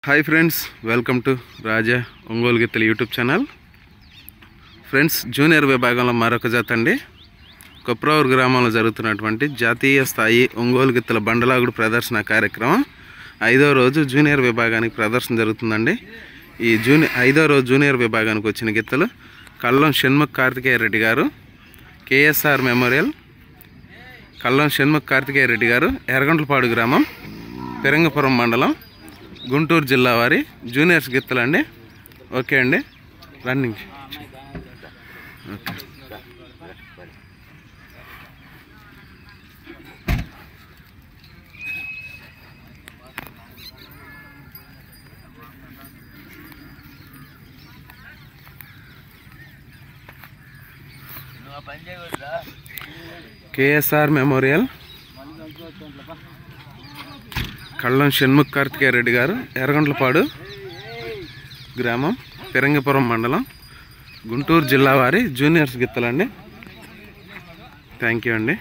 Hi friends, welcome to రాజా ఒంగోలు గిత్తలు YouTube channel. Friends, junior విభాగంలో మరొక జత అండి. కొప్రావూరు గ్రామంలో జరుగుతున్నటువంటి జాతీయ స్థాయి ఒంగోలు గిత్తల బండలాగుడు ప్రదర్శన కార్యక్రమం 5వ రోజు జూనియర్ విభాగానికి ప్రదర్శన జరుగుతుందండి. ఈ 5వ రోజు జూనియర్ విభాగానికి వచ్చిన గిత్తలు కల్లం షణ్ముఖ్ కార్తికేయ రెడ్డి గారు, కేఎస్ఆర్ మెమోరియల్, కల్లం షణ్ముఖ్ కార్తికేయ రెడ్డి గారు, ఎర్రగంట్లపాడు గ్రామం, పెరంగపురం మండలం, గుంటూరు జిల్లా వారి జూనియర్స్ గిత్తలండి. ఓకే అండి, రన్నింగ్. ఓకే, కేఎస్ఆర్ మెమోరియల్, కల్లం షణ్ముఖ్ కార్తికేయ రెడ్డి గారు, ఎర్రగంట్లపాడు గ్రామం, పెరంగపురం మండలం, గుంటూరు జిల్లా వారి జూనియర్స్ గిత్తలండి. థ్యాంక్ యూ అండి.